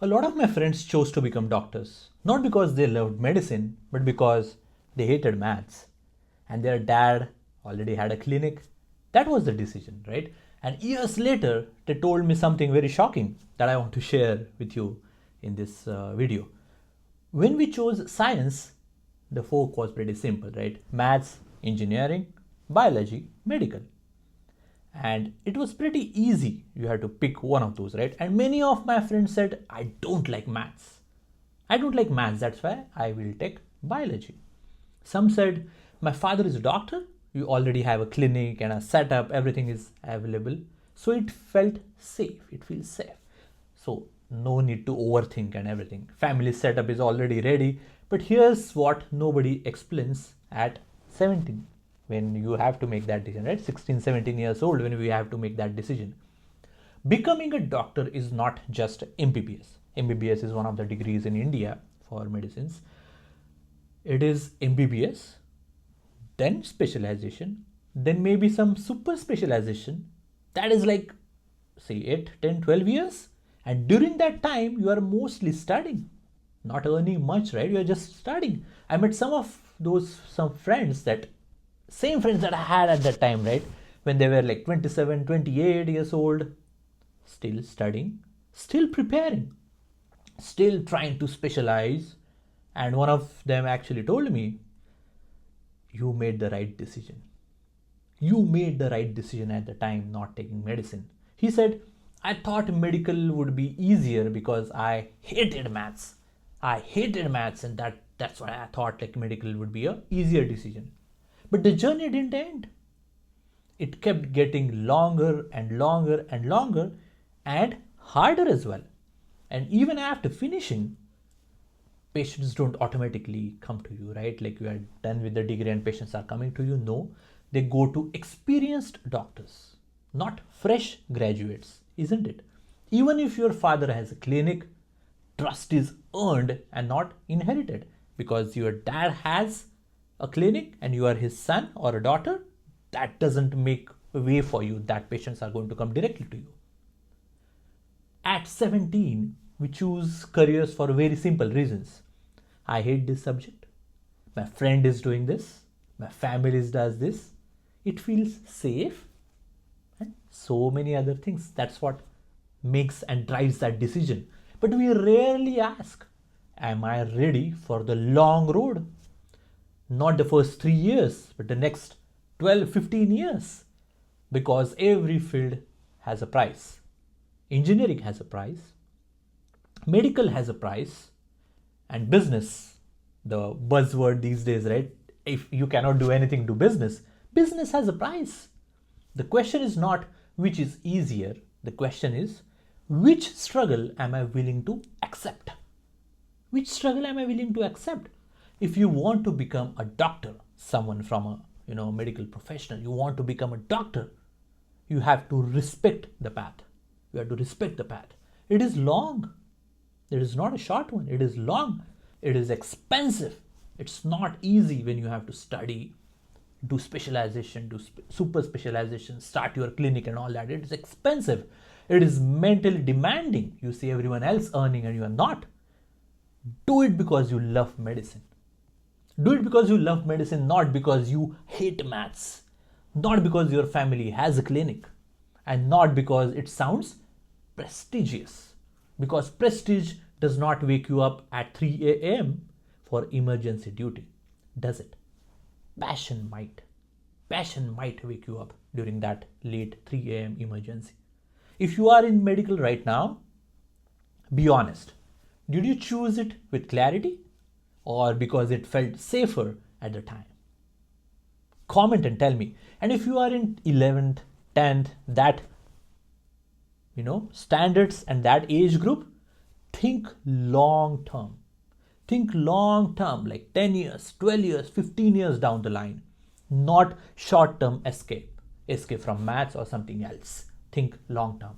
A lot of my friends chose to become doctors, not because they loved medicine, but because they hated maths. And their dad already had a clinic. That was the decision, right? And years later, they told me something very shocking that I want to share with you in this video. When we chose science, the folk was pretty simple, right? Maths, engineering, biology, medical. And it was pretty easy. You had to pick one of those, right? And many of my friends said, I don't like maths. I don't like maths, that's why I will take biology. Some said, my father is a doctor. You already have a clinic and a setup, everything is available. So it felt safe, it feels safe. So no need to overthink and everything. Family setup is already ready. But here's what nobody explains at 17. When you have to make that decision, right? 16, 17 years old when we have to make that decision. Becoming a doctor is not just MBBS. MBBS is one of the degrees in India for medicines. It is MBBS, then specialization, then maybe some super specialization. That is like, say 8, 10, 12 years. And during that time, you are mostly studying, not earning much, right? You are just studying. I met some friends that same friends that I had at that time, right? When they were like 27, 28 years old, still studying, still preparing, still trying to specialize. And one of them actually told me, you made the right decision. You made the right decision at the time not taking medicine. He said, I thought medical would be easier because I hated maths. I hated maths and that's why I thought like medical would be a easier decision. But the journey didn't end. It kept getting longer and longer and longer and harder as well. And even after finishing, patients don't automatically come to you, right? Like you are done with the degree and patients are coming to you. No, they go to experienced doctors, not fresh graduates, isn't it? Even if your father has a clinic, trust is earned and not inherited because your dad has a clinic and you are his son or a daughter. That doesn't make a way for you that patients are going to come directly to you. At 17, we choose careers for very simple reasons. I hate this subject. My friend is doing this. My family does this. It feels safe. And so many other things. That's what makes and drives that decision. But we rarely ask, am I ready for the long road? Not the first 3 years, but the next 12, 15 years. Because every field has a price. Engineering has a price. Medical has a price. And business, the buzzword these days, right? If you cannot do anything, do business. Business has a price. The question is not which is easier. The question is, which struggle am I willing to accept? Which struggle am I willing to accept? If you want to become a doctor, someone from a medical professional, you want to become a doctor, you have to respect the path. You have to respect the path. It is long. It is not a short one. It is long. It is expensive. It's not easy when you have to study, do specialization, do super specialization, start your clinic and all that. It is expensive. It is mentally demanding. You see everyone else earning and you are not. Do it because you love medicine. Do it because you love medicine, not because you hate maths, not because your family has a clinic, and not because it sounds prestigious. Because prestige does not wake you up at 3 a.m. for emergency duty, does it? Passion might. Passion might wake you up during that late 3 a.m. emergency. If you are in medical right now, be honest. Did you choose it with clarity or because it felt safer at the time? Comment and tell me. And if you are in 11th, 10th, that standards and that age group, think long term. Think long term, like 10 years, 12 years, 15 years down the line. Not short term escape from maths or something else. Think long term.